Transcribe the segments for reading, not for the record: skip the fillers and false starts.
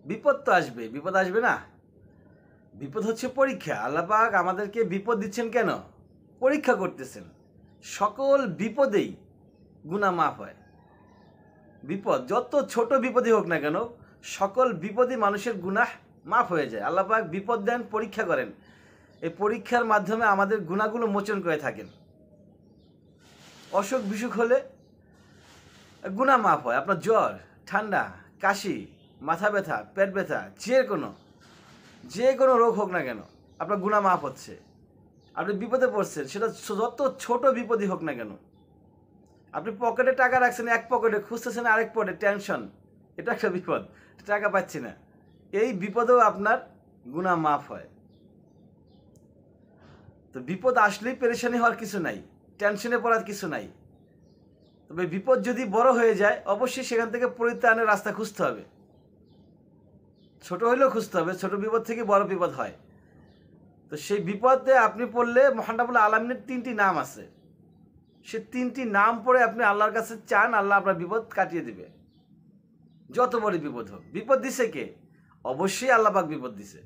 বিপদ তো আসবে, বিপদ আসবে না? বিপদ হচ্ছে পরীক্ষা। আল্লাহ পাক আমাদেরকে বিপদ দিচ্ছেন কেন? পরীক্ষা করতেছেন। সকল বিপদেই গুনাহ মাফ হয়। বিপদ যত ছোট বিপদই হোক না কেন, সকল বিপদই মানুষের গুনাহ মাফ হয়ে যায়। আল্লাহ পাক বিপদ দেন, পরীক্ষা করেন। এই পরীক্ষার মাধ্যমে আমাদের গুনাহগুলো মোচন করে থাকেন। অসুখ বিসুখ হলে গুনাহ মাফ হয়। আপনার জ্বর, ঠান্ডা, কাশি, মাথা ব্যথা, পেট ব্যথা, যে কোনো রোগ হোক না কেন, আপনার গুনাহ মাফ হচ্ছে। আপনি বিপদে পড়ছেন, সেটা যত ছোট বিপদই হোক না কেন। আপনি পকেটে টাকা রাখছেন, এক পকেটে খুঁজতেছেন আরেক পকেটে, টেনশন, এটা একটা বিপদ, টাকা পাচ্ছি না। এই বিপদেও আপনার গুনাহ মাফ হয়। তো বিপদ আসলেই পেরেশানি হওয়ার কিছু নাই, টেনশনে পড়ার কিছু নাই। তবে বিপদ যদি বড় হয়ে যায়, অবশ্যই সেখান থেকে পরিত্রাণের রাস্তা খুঁজতে হবে। ছোট হইলেও খুঁজতে হবে, ছোট বিপদ থেকে বড় বিপদ হয়। তো সেই বিপদে আপনি পড়লে মহান রব্বুল আলামিনের 3টি নাম আছে। সে 3টি নাম পড়ে আপনি আল্লাহর কাছে চান, আল্লাহ আপনার বিপদ কাটিয়ে দিবে। যত বড় বিপদ হোক। বিপদ দিছে কে? অবশ্যই আল্লাহ পাক বিপদ দিছে।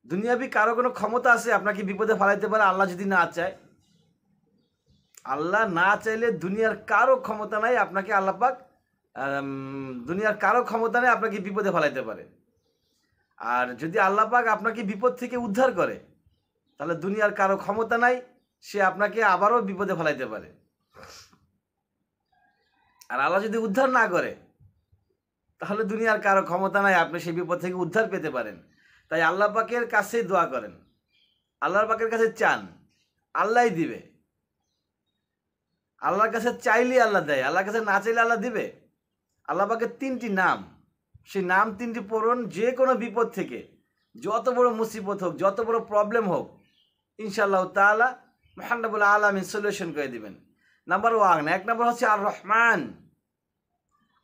দুনিয়াবি কারো কোনো ক্ষমতা আছে আপনাকে বিপদে ফেলাইতে পারে আল্লাহ যদি না চায়? আল্লাহ না চাইলে দুনিয়ার কারো ক্ষমতা নাই আপনাকে, আল্লাহ পাক দুনিয়ার কারো ক্ষমতা নেই আপনাকে বিপদে ফেলাইতে পারে। আর যদি আল্লাহ পাক আপনাকে বিপদ থেকে উদ্ধার করে, তাহলে দুনিয়ার কারো ক্ষমতা নাই, সে আপনাকে আবারও বিপদে ফেলাইতে পারে। আর আল্লাহ যদি উদ্ধার না করে, তাহলে দুনিয়ার কারো ক্ষমতা নাই আপনি সেই বিপদ থেকে উদ্ধার পেতে পারেন। তাই আল্লাহ পাকের কাছেই দোয়া করেন, আল্লাহর পাকের কাছে চান, আল্লাহই দিবে। আল্লাহর কাছে চাইলে আল্লাহ দেয়, আল্লাহর কাছে না চাইলে আল্লাহ দিবে? আল্লাহ পাকের 3টি নাম, সেই নাম 3টি পূরণ, যে কোনো বিপদ থেকে, যত বড় মুসিবত হোক, যত বড় প্রবলেম হোক, ইনশাআল্লাহ তাআলা মহান রব্বুল আলামিন সলিউশন করে দিবেন। নাম্বার 1, 1 নম্বর হচ্ছে আর রহমান।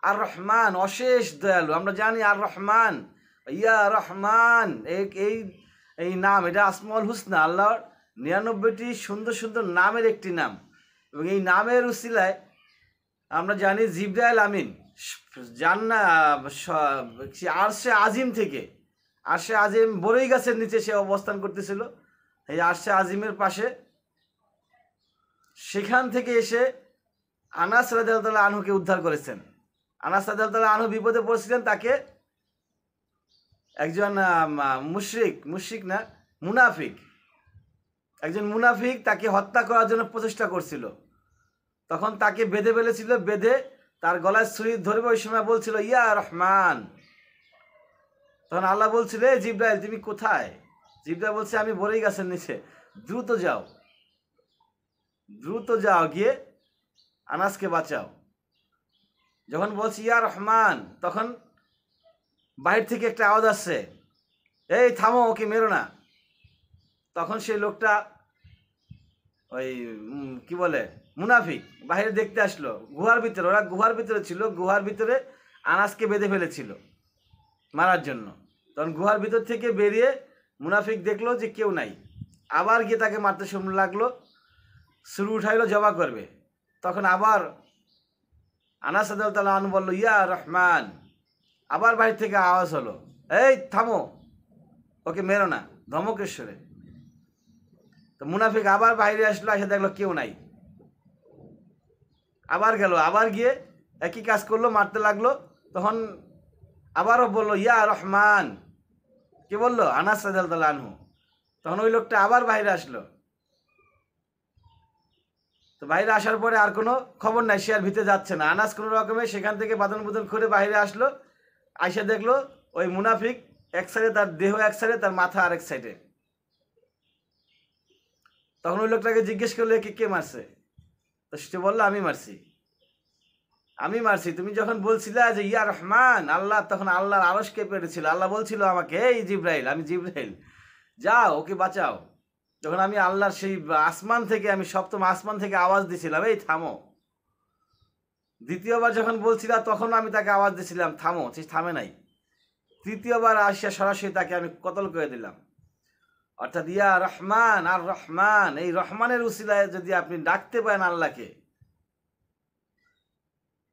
আর রহমান অশেষ দয়ালু। আমরা জানি আর রহমান, ইয়া রহমান, এই নাম, এটা আসমাউল হুসনা, আল্লাহর 99টি সুন্দর সুন্দর নামের একটি নাম। এবং এই নামের উসিলায় আমরা জানি জিবরাইল আমিন আরশে আজিম থেকে, আরশে আজিম বরই গাছের নিচে সে অবস্থান করতেছিল, এই আরশে আজিমের পাশে, সেখান থেকে এসে আনাস রাদিয়াল্লাহু আনহুকে উদ্ধার করেছেন। আনাস রাদিয়াল্লাহু আনহু বিপদে পড়েছিলেন, তাকে একজন মুশরিক না, একজন মুনাফিক তাকে হত্যা করার জন্য প্রচেষ্টা করছিল। তখন তাকে বেঁধে ফেলেছিল, বেঁধে তার গলায় ছুরি ধরবে, ওই সময় বলছিল ইয়া রহমান। তখন আল্লাহ বলছিল জিবরাইল তুমি কোথায়? জিবরাইল বলছে আমি বরই গাছের নিচে, দ্রুত যাও, গিয়ে আনাসকে বাঁচাও। যখন বলছি ইয়া রহমান, তখন বাহির থেকে একটা আওয়াজ আসছে, এই থামো, ওকে মেরো না। তখন সেই লোকটা, ওই কি বলে মুনাফিক, বাইরে দেখতে আসলো গুহার ভিতরে, ওরা গুহার ভিতরে ছিল, গুহার ভিতরে আনাসকে বেঁধে ফেলেছিল মারার জন্য। তখন গুহার ভিতর থেকে বেরিয়ে মুনাফিক দেখলো যে কেউ নাই, আবার গিয়ে তাকে মারতে শুরু লাগলো, শুরু উঠাইলো জবা করবে। তখন আবার আনাস রাদিয়াল্লাহু আনহু বলল ইয়া রহমান। আবার বাহির থেকে আওয়াজ হলো, এই থামো, ওকে মেরো না, ধমকেশ্বরে। তো মুনাফিক আবার বাইরে আসলো, এসে দেখলো কেউ নাই, আবার গেল, আবার গিয়ে একই কাজ করলো, মারতে লাগলো। তখন আবারও বললো ইয়া রহমান। কে বললো? আনাস রাদিয়াল্লাহু আনহু। তখন ওই লোকটা আবার বাইরে আসলো। তো বাইরে আসার পরে আর কোনো খবর নাই, সে আর ভিতরে যাচ্ছে না। আনাস কোনো রকমে সেখান থেকে বাদন বুদন করে বাইরে আসলো, আইসা দেখলো ওই মুনাফিক এক সাইডে, তার দেহ এক সাইডে, তার মাথা আরেক সাইডে। তখন ওই লোকটাকে জিজ্ঞেস করলো কে মারছে? তো সে বললো আমি মারছি। তুমি যখন বলছিলে যে ইয়া রহমান আল্লাহ, তখন আল্লাহর আরশ কেঁপে উঠেছিল। আল্লাহ বলছিল আমাকে, এই জিবরাইল, আমি জিবরাইল, যাও ওকে বাঁচাও। যখন আমি আল্লাহর সেই আসমান থেকে, আমি 7ম আসমান থেকে আওয়াজ দিছিলাম এই থামো। দ্বিতীয়বার যখন বলছিলাম তখন আমি তাকে আওয়াজ দিছিলাম থামো, সে থামে নাই। তৃতীয়বার আসিয়া সরাসরি তাকে আমি কতল করে দিলাম। অর্থাৎ ইয়া রহমান আর রহমান, এই রহমানের উসিলায় যদি আপনি ডাকতে পারেন আল্লাহকে,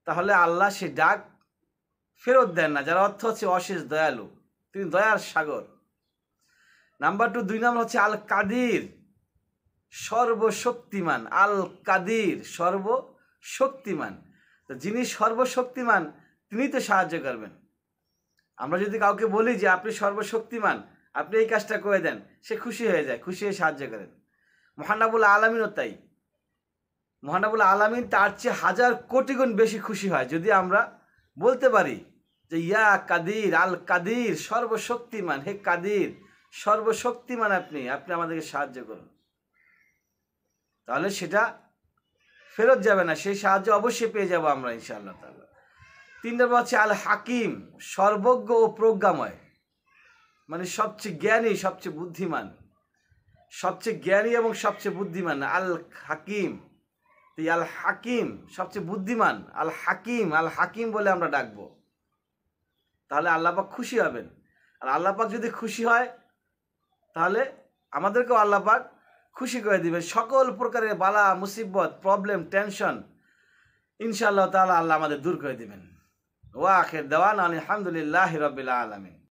তাহলে আল্লাহ সে ডাক ফেরত দেন না, যার অর্থ হচ্ছে অশেষ দয়ালু, তিনি দয়ার সাগর। নাম্বার 2, 2 নম্বর হচ্ছে আল কাদির, সর্বশক্তিমান। আল কাদির, সর্বশক্তিমান। তো যিনি সর্বশক্তিমান তিনি তো সাহায্য করবেন। আমরা যদি কাউকে বলি যে আপনি সর্বশক্তিমান, আপনি এই কাজটা করে দেন, সে খুশি হয়ে যায়, খুশি হয়ে সাহায্য করেন। মহান রব্বুল আলামিনও তাই। মহান রব্বুল আলামিন তার চেয়ে 1000 কোটি গুণ বেশি খুশি হয় যদি আমরা বলতে পারি যে ইয়া কাদির, আল কাদির, সর্বশক্তিমান, হে কাদির, সর্বশক্তিমান আপনি, আপনি আমাদেরকে সাহায্য করুন। তাহলে সেটা ফেরত যাবে না, সেই সাহায্য অবশ্যই পেয়ে যাব আমরা ইনশাআল্লাহ তাআলা। 3 নম্বর হচ্ছে আল হাকিম, সর্বজ্ঞ ও প্রজ্ঞাময়, মানে সবচেয়ে জ্ঞানী, সবচেয়ে বুদ্ধিমান, সবচেয়ে জ্ঞানী এবং সবচেয়ে বুদ্ধিমান আল হাকিম। আল হাকিম সবচেয়ে বুদ্ধিমান, আল হাকিম, আল হাকিম বলে আমরা ডাকবো, তাহলে আল্লাহ পাক খুশি হবেন। আর আল্লাহ পাক যদি খুশি হয় তাহলে আমাদেরকেও আল্লাহ পাক খুশি করে দিবেন। সকল প্রকারের বালা মুসিবত, প্রবলেম, টেনশন ইনশাআল্লাহ তাআলা আল্লাহ আমাদের দূর করে দিবেন। ওয়া আখির দাওয়ানা আলহামদুলিল্লাহি রাব্বিল আলামিন।